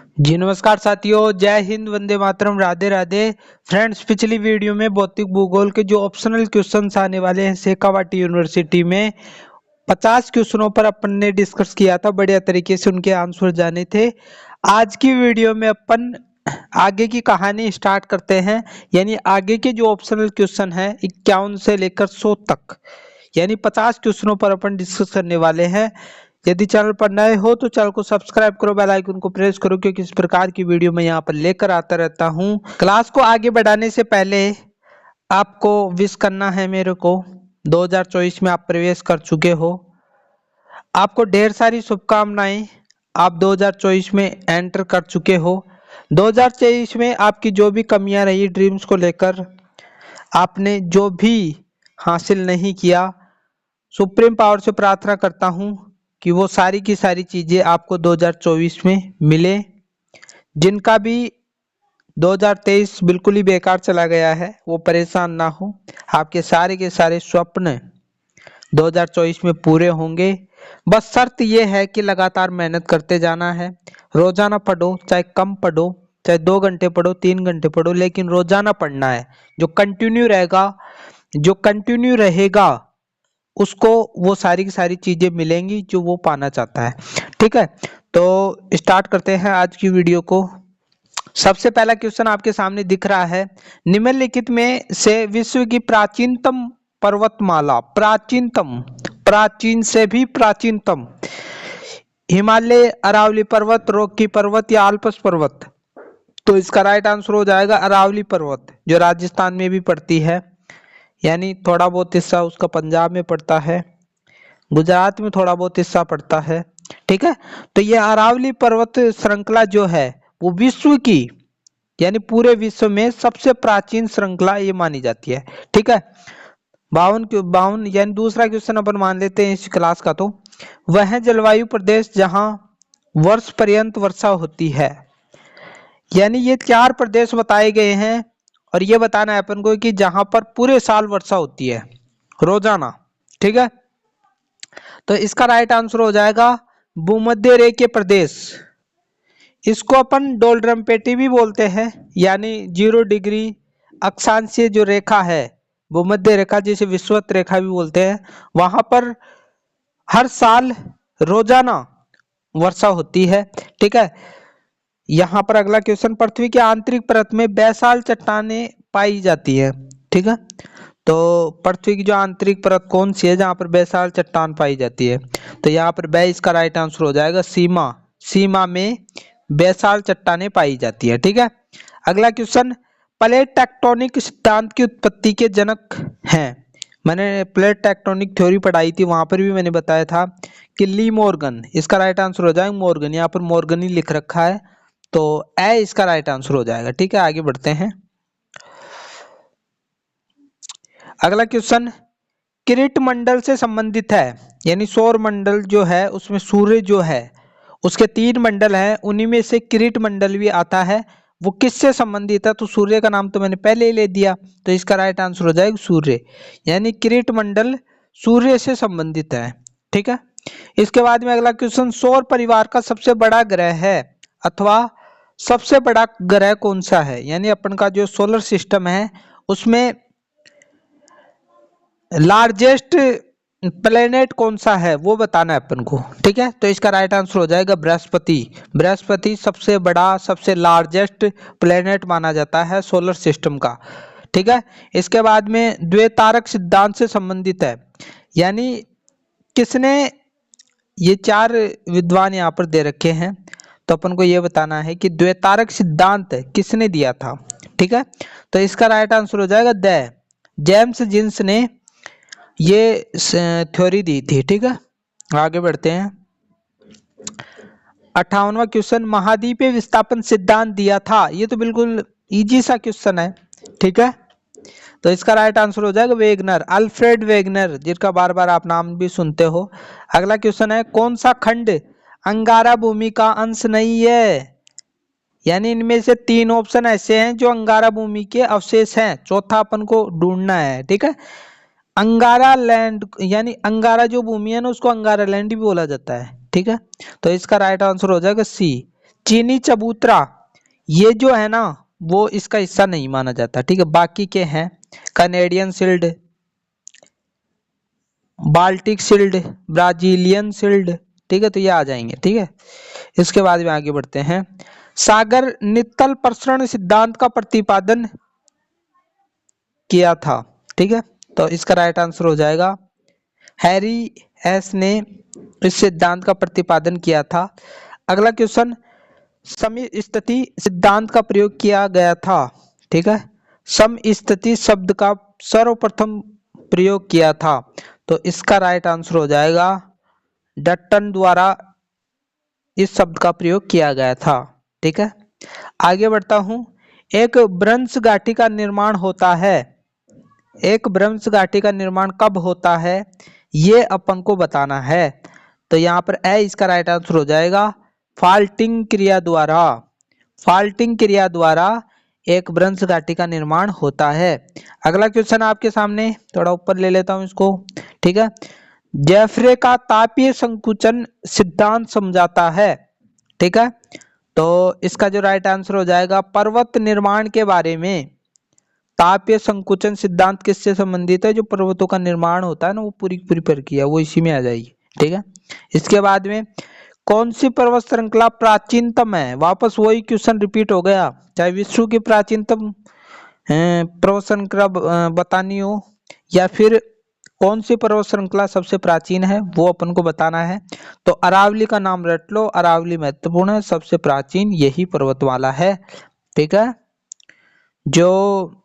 जी नमस्कार साथियों, जय हिंद, वंदे मातरम, राधे राधे। फ्रेंड्स, पिछली वीडियो में भौतिक भूगोल के जो ऑप्शनल क्वेश्चंस आने वाले हैं शेखावाटी यूनिवर्सिटी में 50 क्वेश्चनों पर अपन ने डिस्कस किया था। बढ़िया तरीके से उनके आंसर जाने थे। आज की वीडियो में अपन आगे की कहानी स्टार्ट करते हैं, यानी आगे के जो ऑप्शनल क्वेश्चन है 51 से लेकर 100 तक, यानी 50 क्वेश्चनों पर अपन डिस्कस करने वाले हैं। यदि चैनल पर नए हो तो चैनल को सब्सक्राइब करो, बेल आइकन को प्रेस करो, क्योंकि इस प्रकार की वीडियो मैं यहाँ पर लेकर आता रहता हूँ। क्लास को आगे बढ़ाने से पहले आपको विश करना है मेरे को, 2024 में आप प्रवेश कर चुके हो, आपको ढेर सारी शुभकामनाएं। आप 2024 में एंटर कर चुके हो। 2023 में आपकी जो भी कमियां रही ड्रीम्स को लेकर, आपने जो भी हासिल नहीं किया, सुप्रीम पावर से प्रार्थना करता हूं कि वो सारी की सारी चीजें आपको 2024 में मिले। जिनका भी 2023 बिल्कुल ही बेकार चला गया है वो परेशान ना हो, आपके सारे के सारे स्वप्न 2024 में पूरे होंगे। बस शर्त ये है कि लगातार मेहनत करते जाना है। रोजाना पढ़ो, चाहे कम पढ़ो, चाहे 2 घंटे पढ़ो, 3 घंटे पढ़ो, लेकिन रोजाना पढ़ना है। जो कंटिन्यू रहेगा उसको वो सारी की सारी चीजें मिलेंगी जो वो पाना चाहता है। ठीक है, तो स्टार्ट करते हैं आज की वीडियो को। सबसे पहला क्वेश्चन आपके सामने दिख रहा है, निम्नलिखित में से विश्व की प्राचीनतम पर्वतमाला, प्राचीन से भी प्राचीनतम, हिमालय, अरावली पर्वत, रॉकी पर्वत या आल्प्स पर्वत? तो इसका राइट आंसर हो जाएगा अरावली पर्वत, जो राजस्थान में भी पड़ती है, यानी थोड़ा बहुत हिस्सा उसका पंजाब में पड़ता है, गुजरात में थोड़ा बहुत हिस्सा पड़ता है। ठीक है, तो ये अरावली पर्वत श्रृंखला जो है वो विश्व की, यानी पूरे विश्व में सबसे प्राचीन श्रृंखला ये मानी जाती है। ठीक है, 52 यानी दूसरा क्वेश्चन अपन मान लेते हैं इस क्लास का। तो वह जलवायु प्रदेश जहां वर्ष पर्यंत वर्षा होती है, यानी ये 4 प्रदेश बताए गए हैं और ये बताना है अपन को कि जहां पर पूरे साल वर्षा होती है रोजाना। ठीक है, तो इसका राइट आंसर हो जाएगा भूमध्य रेखीय प्रदेश। इसको अपन डोलड्रम पेटी भी बोलते हैं, यानी 0 डिग्री अक्षांशीय जो रेखा है, भूमध्य रेखा, जिसे विषुवत रेखा भी बोलते हैं, वहां पर हर साल रोजाना वर्षा होती है। ठीक है, यहाँ पर अगला क्वेश्चन, पृथ्वी के आंतरिक परत में बेसाल्ट चट्टानें पाई जाती है। ठीक है, तो पृथ्वी की जो आंतरिक परत कौन सी है जहां पर बेसाल्ट चट्टान पाई जाती है? तो यहाँ पर बे इसका राइट आंसर हो जाएगा सीमा में बेसाल्ट चट्टानें पाई जाती है। ठीक है, अगला क्वेश्चन, प्लेट टेक्टोनिक सिद्धांत की उत्पत्ति के जनक हैं। मैंने प्लेट टेक्टोनिक थ्योरी पढ़ाई थी, वहां पर भी मैंने बताया था कि ली मॉर्गन। इसका राइट आंसर हो जाएगा मॉर्गन, यहाँ पर मॉर्गन ही लिख रखा है, तो ए इसका राइट आंसर हो जाएगा। ठीक है, आगे बढ़ते हैं। अगला क्वेश्चन, किरीट मंडल से संबंधित है, यानी सौर मंडल जो है उसमें सूर्य जो है उसके 3 मंडल हैं, उन्हीं में से किरीट मंडल भी आता है, वो किससे संबंधित है? तो सूर्य का नाम तो मैंने पहले ही ले दिया, तो इसका राइट आंसर हो जाएगा सूर्य, यानी किरीट मंडल सूर्य से संबंधित है। ठीक है, इसके बाद में अगला क्वेश्चन, सौर परिवार का सबसे बड़ा ग्रह है अथवा सबसे बड़ा ग्रह कौन सा है, यानी अपन का जो सोलर सिस्टम है उसमें लार्जेस्ट प्लेनेट कौन सा है वो बताना है अपन को। ठीक है, तो इसका राइट आंसर हो जाएगा बृहस्पति सबसे बड़ा, सबसे लार्जेस्ट प्लेनेट माना जाता है सोलर सिस्टम का। ठीक है, इसके बाद में द्वितारक सिद्धांत से संबंधित है, यानी किसने, ये 4 विद्वान यहाँ पर दे रखे हैं, तो अपन को ये बताना है कि द्वितारक सिद्धांत किसने दिया था। ठीक है, तो इसका राइट आंसर हो जाएगा जेम्स जीन्स ने ये थ्योरी दी थी। ठीक है, आगे बढ़ते हैं। 58वां क्वेश्चन, महाद्वीपीय विस्थापन सिद्धांत दिया था, ये तो बिल्कुल इजी सा क्वेश्चन है। ठीक है, तो इसका राइट आंसर हो जाएगा वेगनर, अल्फ्रेड वेगनर, जिनका बार बार आप नाम भी सुनते हो। अगला क्वेश्चन है, कौन सा खंड अंगारा भूमि का अंश नहीं है, यानी इनमें से 3 ऑप्शन ऐसे हैं जो अंगारा भूमि के अवशेष हैं, चौथा अपन को ढूंढना है। ठीक है, अंगारा लैंड, यानी अंगारा जो भूमि है ना उसको अंगारा लैंड भी बोला जाता है। ठीक है, तो इसका राइट आंसर हो जाएगा सी, चीनी चबूतरा ये जो है ना वो इसका हिस्सा नहीं माना जाता, ठीक है। बाकी के हैं Canadian shield, Baltic shield, Brazilian shield, ठीक है, तो ये आ जाएंगे, ठीक है। इसके बाद में आगे बढ़ते हैं। सागर नित्तल प्रसरण सिद्धांत का प्रतिपादन किया था, ठीक है, तो इसका राइट आंसर हो जाएगा हैरी एस ने इस सिद्धांत का प्रतिपादन किया था। अगला क्वेश्चन, समस्थिति सिद्धांत का प्रयोग किया गया था, ठीक है। समस्थिति शब्द का सर्वप्रथम प्रयोग किया था, तो इसका राइट आंसर हो जाएगा डट्टन द्वारा इस शब्द का प्रयोग किया गया था, ठीक है। आगे बढ़ता हूं। एक भ्रंश घाटी का निर्माण होता है, एक भ्रंश घाटी का निर्माण कब होता है ये अपन को बताना है, तो यहाँ पर ए इसका राइट आंसर हो जाएगा फाल्टिंग क्रिया द्वारा। फाल्टिंग क्रिया द्वारा एक भ्रंश घाटी का निर्माण होता है। अगला क्वेश्चन आपके सामने, थोड़ा ऊपर ले लेता हूं इसको, ठीक है। जेफ्रे का तापीय संकुचन सिद्धांत समझाता है, ठीक है, तो इसका जो राइट आंसर हो जाएगा पर्वत निर्माण के बारे में तापीय संकुचन सिद्धांत किससे संबंधित है, जो पर्वतों का निर्माण होता है ना वो पूरी पूरी प्रक्रिया वो इसी में आ जाएगी, ठीक है। इसके बाद में कौन सी पर्वत श्रृंखला प्राचीनतम है, वापस वही क्वेश्चन रिपीट हो गया, चाहे विश्व की प्राचीनतम पर्वत श्रृंखला बतानी हो या फिर कौन सी पर्वत श्रृंखला सबसे प्राचीन है वो अपन को बताना है। तो अरावली का नाम रट लो, अरावली महत्वपूर्ण है, सबसे प्राचीन यही पर्वतमाला है, ठीक है, जो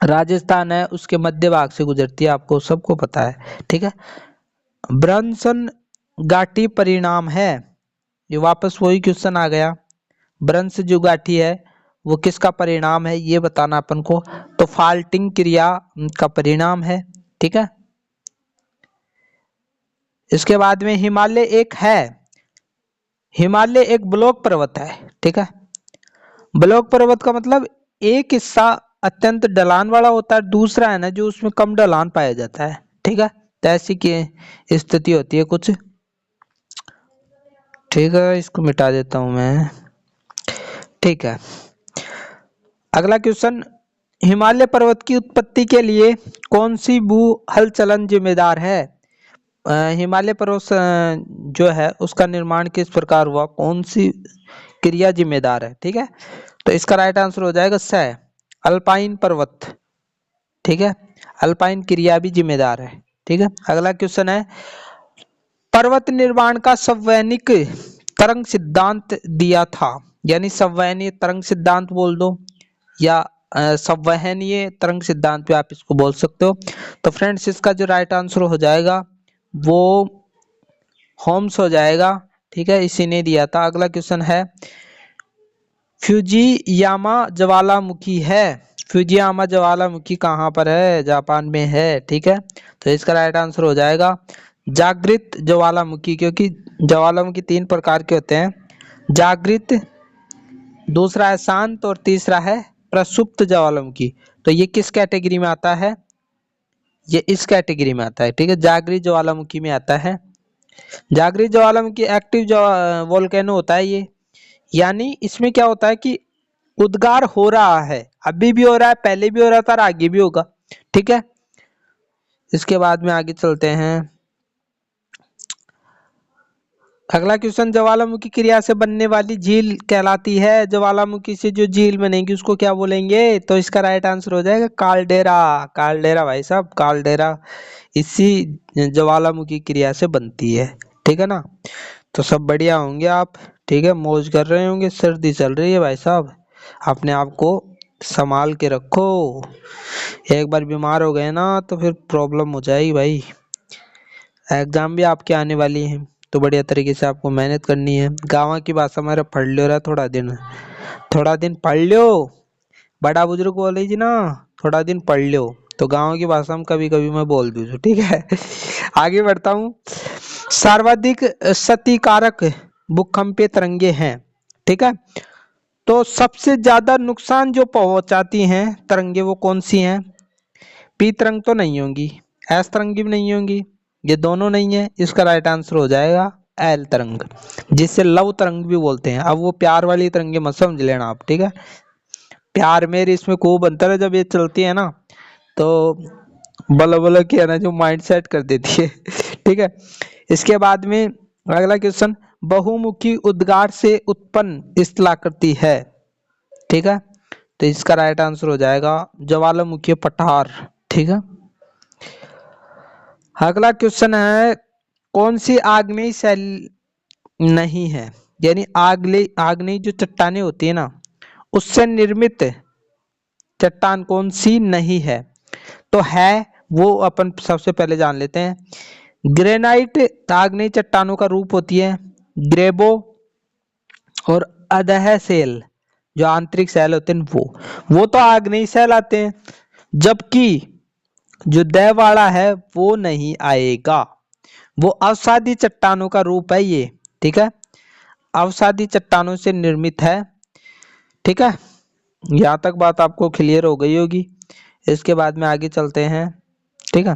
राजस्थान है उसके मध्य भाग से गुजरती है, आपको सबको पता है, ठीक है। ब्रंसन घाटी परिणाम है, ये वापस वही क्वेश्चन आ गया, ब्रंश जो घाटी है वो किसका परिणाम है ये बताना अपन को, तो फाल्टिंग क्रिया का परिणाम है, ठीक है। इसके बाद में हिमालय एक है, हिमालय एक ब्लॉक पर्वत है, ठीक है। ब्लॉक पर्वत का मतलब एक हिस्सा अत्यंत ढलान वाला होता है, दूसरा है ना जो उसमें कम ढलान पाया जाता है, ठीक है, तो ऐसी की स्थिति होती है कुछ, ठीक है। इसको मिटा देता हूं मैं, ठीक है। अगला क्वेश्चन, हिमालय पर्वत की उत्पत्ति के लिए कौन सी भू हलचलन जिम्मेदार है, हिमालय पर्वत जो है उसका निर्माण किस प्रकार हुआ, कौन सी क्रिया जिम्मेदार है, ठीक है, तो इसका राइट आंसर हो जाएगा स अल्पाइन पर्वत, ठीक है, अल्पाइन क्रिया भी जिम्मेदार है, ठीक है। अगला क्वेश्चन है, पर्वत निर्माण का संवैनिक तरंग सिद्धांत दिया था, यानी संवहनीय तरंग सिद्धांत बोल दो या संवहनीय तरंग सिद्धांत भी आप इसको बोल सकते हो। तो फ्रेंड्स इसका जो राइट आंसर हो जाएगा वो होम्स हो जाएगा, ठीक है, इसी ने दिया था। अगला क्वेश्चन है, फ्यूजियामा ज्वालामुखी है, फ्यूजियामा ज्वालामुखी कहाँ पर है, जापान में है, ठीक है, तो इसका राइट आंसर हो जाएगा जागृत ज्वालामुखी, क्योंकि ज्वालामुखी तीन प्रकार के होते हैं, जागृत, दूसरा है शांत और तीसरा है प्रसुप्त ज्वालामुखी, तो ये किस कैटेगरी में आता है, ये इस कैटेगरी में आता है, ठीक है, जागृत ज्वालामुखी में आता है। जागृत ज्वालामुखी एक्टिव वोल्केनो होता है ये, यानी इसमें क्या होता है कि उद्गार हो रहा है, अभी भी हो रहा है, पहले भी हो रहा था और आगे भी होगा, ठीक है। इसके बाद में आगे चलते हैं। अगला क्वेश्चन, ज्वालामुखी क्रिया से बनने वाली झील कहलाती है, ज्वालामुखी से जो झील बनेगी उसको क्या बोलेंगे, तो इसका राइट आंसर हो जाएगा काल्डेरा, काल्डेरा भाई साहब, काल्डेरा इसी ज्वालामुखी क्रिया से बनती है, ठीक है ना। तो सब बढ़िया होंगे आप, ठीक है, मौज कर रहे होंगे, सर्दी चल रही है भाई साहब, अपने आप को संभाल के रखो, एक बार बीमार हो गए ना तो फिर प्रॉब्लम हो जाएगी भाई। एग्जाम भी आपके आने वाली हैं तो बढ़िया तरीके से आपको मेहनत करनी है। गाँव की भाषा हमारा पढ़ लो रहा, थोड़ा दिन पढ़ लो, बड़ा बुजुर्ग बोले जी ना थोड़ा दिन पढ़ लो, तो गाँव की भाषा में कभी कभी मैं बोल दूँ, ठीक है। आगे बढ़ता हूँ। सर्वाधिक क्षतिकारक भूकंपीय तरंगे हैं, ठीक है, तो सबसे ज्यादा नुकसान जो पहुंचाती हैं तरंगे वो कौन सी हैं, पी तरंग तो नहीं होंगी, एस तरंग भी नहीं होंगी, ये दोनों नहीं है, इसका राइट आंसर हो जाएगा एल तरंग, जिससे लव तरंग भी बोलते हैं। अब वो प्यार वाली तरंगे मत समझ लेना आप, ठीक है। प्यार मेरे इसमें खूब अंतर है, जब ये चलती है ना तो बल बल की है ना जो माइंड सेट कर देती है ठीक है। इसके बाद में अगला क्वेश्चन, बहुमुखी उद्गार से उत्पन्न स्थलाकृति है, ठीक है। तो इसका राइट आंसर हो जाएगा ज्वालामुखी पठार, ठीक है। अगला क्वेश्चन है, कौन सी आग्नेय शैली नहीं है, यानी आग्नेय जो चट्टाने होती है ना उससे निर्मित चट्टान कौन सी नहीं है। तो है वो अपन सबसे पहले जान लेते हैं। ग्रेनाइट आग्नेय चट्टानों का रूप होती है। ग्रेबो और अधः सेल जो आंतरिक सेल होते हैं वो तो आग्नेय सेल आते हैं, जबकि जो दैवाड़ा है वो नहीं आएगा, वो अवसादी चट्टानों का रूप है ये, ठीक है। अवसादी चट्टानों से निर्मित है, ठीक है। यहाँ तक बात आपको क्लियर हो गई होगी। इसके बाद में आगे चलते हैं, ठीक है।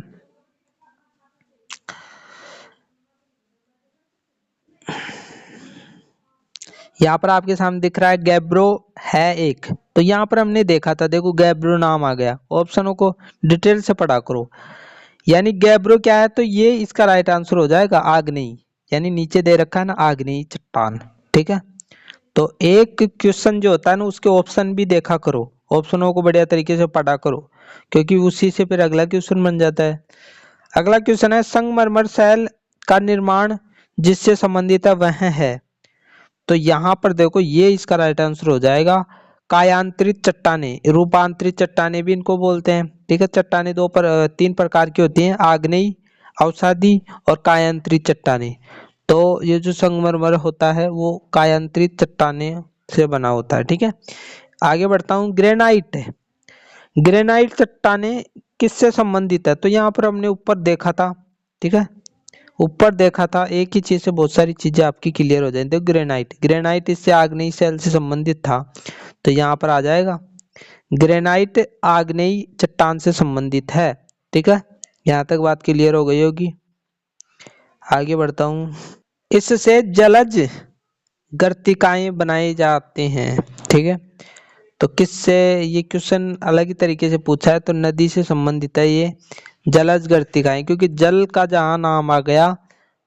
यहाँ पर आपके सामने दिख रहा है गैब्रो है एक, तो यहाँ पर हमने देखा था, देखो गैब्रो नाम आ गया। ऑप्शनों को डिटेल से पढ़ा करो। यानी गैब्रो क्या है, तो ये इसका राइट आंसर हो जाएगा आग्नेय, यानी नीचे दे रखा है ना आग्नेय चट्टान, ठीक है। तो एक क्वेश्चन जो होता है ना उसके ऑप्शन भी देखा करो, ऑप्शनों को बढ़िया तरीके से पढ़ा करो, क्योंकि उसी से फिर अगला क्वेश्चन बन जाता है। अगला क्वेश्चन है, संगमरमर सेल का निर्माण जिससे संबंधित है वह है। तो यहाँ पर देखो ये इसका राइट आंसर हो जाएगा कायांतरित चट्टाने, रूपांतरित चट्टाने भी इनको बोलते हैं, ठीक है। चट्टाने तीन प्रकार की होती हैं, आग्नेय, अवसादी और कायांतरित चट्टाने। तो ये जो संगमरमर होता है वो कायांतरित चट्टाने से बना होता है, ठीक है। आगे बढ़ता हूँ, ग्रेनाइट, ग्रेनाइट चट्टाने किससे संबंधित है। तो यहाँ पर हमने ऊपर देखा था, ठीक है, ऊपर देखा था, एक ही चीज से बहुत सारी चीजें आपकी क्लियर हो जाएंगी। तो ग्रेनाइट इससे आग्नेय सेल से संबंधित था, तो यहाँ पर आ जाएगा ग्रेनाइट आग्नेय चट्टान से संबंधित है, ठीक है। यहाँ तक बात क्लियर हो गई होगी। आगे बढ़ता हूँ, इससे जलज गर्तिकाएं बनाए जाते हैं, ठीक है। तो किससे, ये क्वेश्चन अलग ही तरीके से पूछा है, तो नदी से संबंधित है ये जलज गर्तिकाएं, क्योंकि जल का जहां नाम आ गया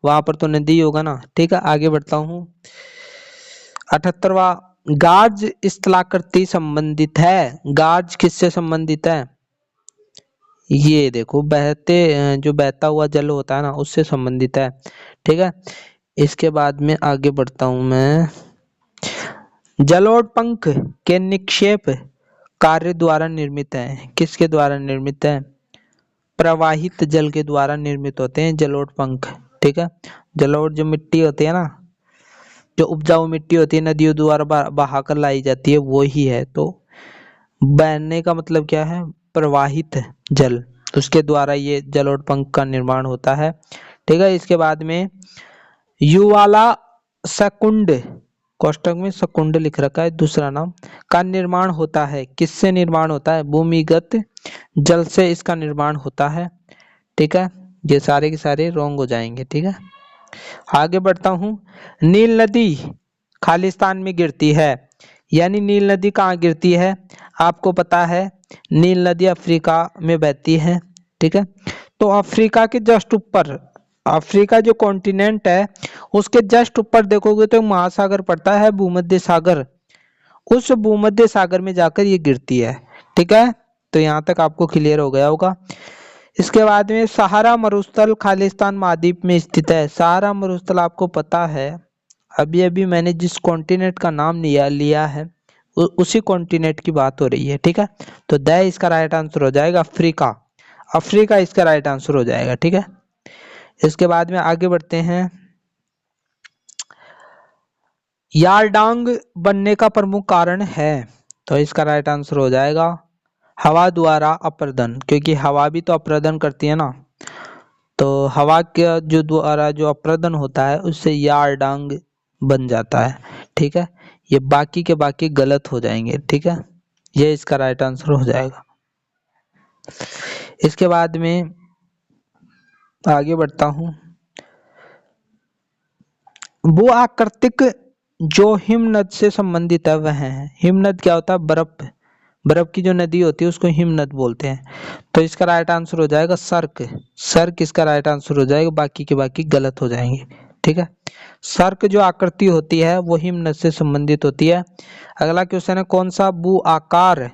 वहां पर तो नदी होगा ना, ठीक है। आगे बढ़ता हूँ, 78वां, गाज स्थलाकृति संबंधित है। गाज किससे संबंधित है, ये देखो जो बहता हुआ जल होता है ना उससे संबंधित है, ठीक है। इसके बाद में आगे बढ़ता हूं मैं, जलोढ़ के निक्षेप कार्य द्वारा निर्मित है। किसके द्वारा निर्मित है, प्रवाहित जल के द्वारा निर्मित होते हैं जलोढ़ पंख, ठीक है। जलोढ़ जो मिट्टी होती है ना, जो उपजाऊ मिट्टी होती है नदियों द्वारा बहाकर लाई जाती है वो ही है। तो बहने का मतलब क्या है, प्रवाहित जल, उसके द्वारा ये जलोढ़ पंख का निर्माण होता है, ठीक है। इसके बाद में युवाला सकुंड, कोष्टक में सकुंड लिख रखा है दूसरा नाम, का निर्माण होता है। किससे निर्माण होता है, भूमिगत जल से इसका निर्माण होता है, ठीक है। ये सारे के सारे रॉन्ग हो जाएंगे, ठीक है। आगे बढ़ता हूँ, नील नदी खालिस्तान में गिरती है, यानी नील नदी कहाँ गिरती है, आपको पता है नील नदी अफ्रीका में बहती है, ठीक है। तो अफ्रीका के जस्ट ऊपर, अफ्रीका जो कॉन्टिनेंट है उसके जस्ट ऊपर देखोगे तो महासागर पड़ता है, भूमध्य सागर, उस भूमध्य सागर में जाकर ये गिरती है, ठीक है। तो यहाँ तक आपको क्लियर हो गया होगा। इसके बाद में सहारा मरुस्थल खालिस्तान महाद्वीप में स्थित है। सहारा मरुस्थल आपको पता है, अभी अभी मैंने जिस कॉन्टिनेंट का नाम लिया है उसी कॉन्टिनेंट की बात हो रही है, ठीक है। तो द इसका राइट आंसर हो जाएगा अफ्रीका, अफ्रीका इसका राइट आंसर हो जाएगा, ठीक है। इसके बाद में आगे बढ़ते हैं, यारडांग बनने का प्रमुख कारण है। तो इसका राइट आंसर हो जाएगा हवा द्वारा अप्रदन, क्योंकि हवा भी तो अप्रदन करती है ना, तो हवा के जो द्वारा जो अप्रदन होता है उससे यारडांग बन जाता है, ठीक है। ये बाकी के बाकी गलत हो जाएंगे, ठीक है। ये इसका राइट आंसर हो जाएगा। इसके बाद में आगे बढ़ता हूं, वो आकृतिक जो हिमनद से संबंधित है वह है। हिमनद क्या होता है? बर्फ, बर्फ की जो नदी होती है उसको हिमनद बोलते हैं। तो इसका राइट आंसर हो जाएगा सर्क। सर्क इसका राइट आंसर हो जाएगा, बाकी के बाकी गलत हो जाएंगे। ठीक है, सर्क जो आकृति होती है वो हिमनद से संबंधित होती है। अगला क्वेश्चन है, कौन सा भू आकार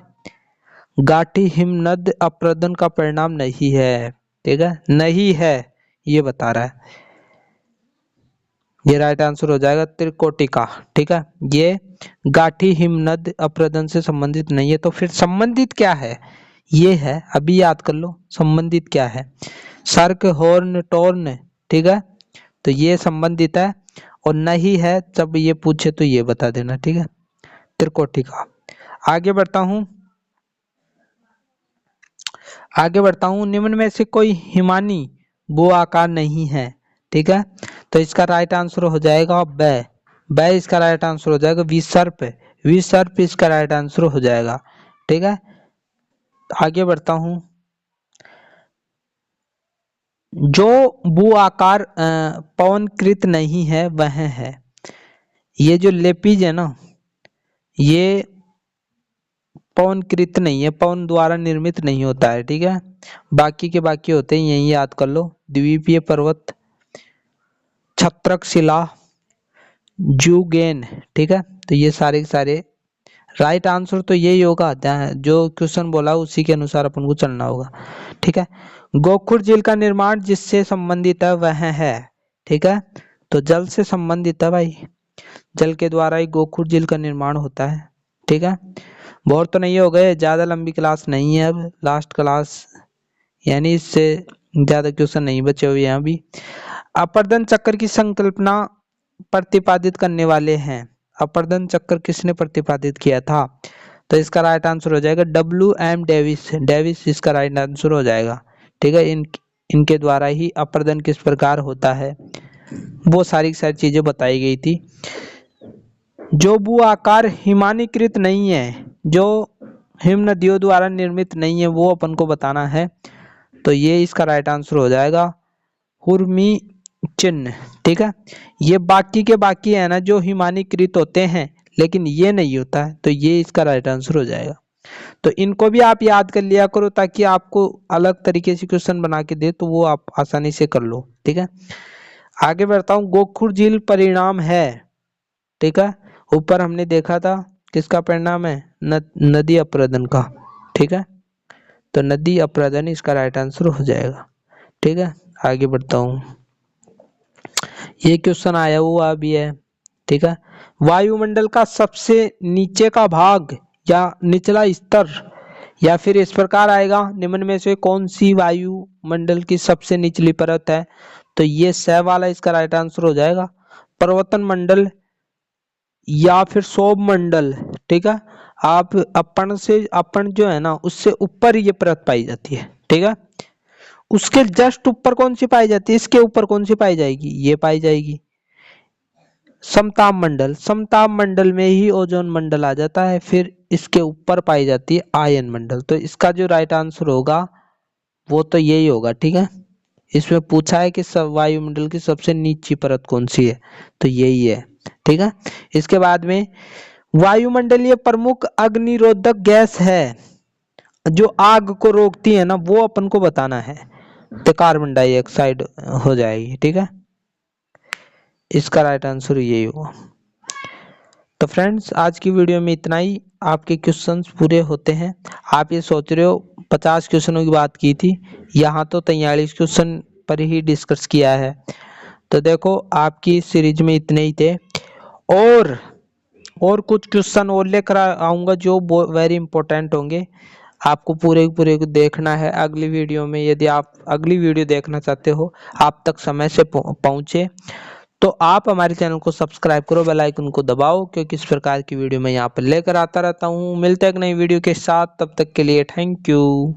गाठी हिमनद अपरदन का परिणाम नहीं है? ठीक है, नहीं है ये बता रहा है, ये राइट आंसर हो जाएगा त्रिकोटिका। ठीक है, ये गाठी हिमनद अपरदन से संबंधित नहीं है। तो फिर संबंधित क्या है? ये है, अभी याद कर लो संबंधित क्या है। सर्क, हॉर्न, टॉर्न। ठीक है, तो ये संबंधित है, और नहीं है जब ये पूछे तो ये बता देना। ठीक है, त्रिकोटिका। आगे बढ़ता हूं, आगे बढ़ता हूं। निम्न में से कोई हिमानी वो आकार नहीं है। ठीक है, तो इसका राइट आंसर हो जाएगा ब। ब इसका राइट आंसर हो जाएगा। विसर्प, विसर्प इसका राइट आंसर हो जाएगा। ठीक है, आगे बढ़ता हूं। जो भू आकार पवनकृत नहीं है वह है, ये जो लेपिज है ना, ये पवनकृत नहीं है, पवन द्वारा निर्मित नहीं होता है। ठीक है, बाकी के बाकी होते हैं, यही याद कर लो। द्वीपीय पर्वत, छत्रक शिला, जूगेन। ठीक है, तो ये सारे के सारे राइट आंसर तो यही होगा, जो क्वेश्चन बोला उसी के अनुसार अपन को चलना होगा। ठीक है, गोखुर झील का निर्माण जिससे संबंधित है वह है। ठीक है, तो जल से संबंधित है भाई, जल के द्वारा ही गोखुर झील का निर्माण होता है। ठीक है, बोर तो नहीं हो गए? ज्यादा लंबी क्लास नहीं है, अब लास्ट क्लास, यानी इससे ज्यादा क्वेश्चन नहीं बचे हुए हैं अभी। अपर्दन चक्र की संकल्पना प्रतिपादित करने वाले हैं। अपर्दन चक्र किसने प्रतिपादित किया था? तो इसका राइट आंसर हो जाएगा WM डेविस। डेविस इसका राइट आंसर हो जाएगा। ठीक है, इनके द्वारा ही अपर्दन किस प्रकार होता है वो सारी की सारी चीजें बताई गई थी। जो भू आकार हिमानीकृत नहीं है, जो हिम नदियों द्वारा निर्मित नहीं है, वो अपन को बताना है। तो ये इसका राइट आंसर हो जाएगा हुर्मी चिन्ह। ठीक है, ये बाकी के बाकी है ना जो हिमानीकृत होते हैं, लेकिन ये नहीं होता है, तो ये इसका राइट आंसर हो जाएगा। तो इनको भी आप याद कर लिया करो, ताकि आपको अलग तरीके से क्वेश्चन बना के दे तो वो आप आसानी से कर लो। ठीक है, आगे बढ़ता हूँ। गोखुर झील परिणाम है। ठीक है, ऊपर हमने देखा था किसका परिणाम है? नदी अपरदन का। ठीक है, तो नदी अपरदन इसका राइट आंसर हो जाएगा। ठीक है, आगे बढ़ता हूँ। ये क्वेश्चन आया हुआ भी है। ठीक है, वायुमंडल का सबसे नीचे का भाग या निचला स्तर, या फिर इस प्रकार आएगा, निम्न में से कौन सी वायुमंडल की सबसे निचली परत है? तो ये स वाला इसका राइट आंसर हो जाएगा। पर्वतन मंडल या फिर सौभ मंडल। ठीक है, आप अपन जो है ना उससे ऊपर ये परत पाई जाती है। ठीक है, उसके जस्ट ऊपर कौन सी पाई जाती है? इसके ऊपर कौन सी पाई जाएगी? ये पाई जाएगी समताप मंडल। समताप मंडल में ही ओजोन मंडल आ जाता है, फिर इसके ऊपर पाई जाती है आयन मंडल। तो इसका जो राइट आंसर होगा वो तो यही होगा। ठीक है, इसमें पूछा है कि वायुमंडल की सबसे नीची परत कौन सी है, तो यही है। ठीक है, इसके बाद में वायुमंडलीय प्रमुख अग्निरोधक गैस है जो आग को रोकती है ना, वो अपन को बताना है, तो कार्बन डाइऑक्साइड हो जाएगी। ठीक है, इसका राइट आंसर यही होगा। तो फ्रेंड्स, आज की वीडियो में इतना ही। आपके क्वेश्चंस पूरे होते हैं। आप ये सोच रहे हो 50 क्वेश्चनों की बात की थी, यहाँ तो 43 क्वेश्चन पर ही डिस्कस किया है। तो देखो, आपकी सीरीज में इतने ही थे, और कुछ क्वेश्चन और लेकर आऊंगा जो वेरी इंपॉर्टेंट होंगे। आपको पूरे को देखना है अगली वीडियो में। यदि आप अगली वीडियो देखना चाहते हो, आप तक समय से पहुंचे, तो आप हमारे चैनल को सब्सक्राइब करो, बेल आइकन को दबाओ, क्योंकि इस प्रकार की वीडियो मैं यहाँ पर लेकर आता रहता हूँ। मिलते हैं एक नई वीडियो के साथ, तब तक के लिए थैंक यू।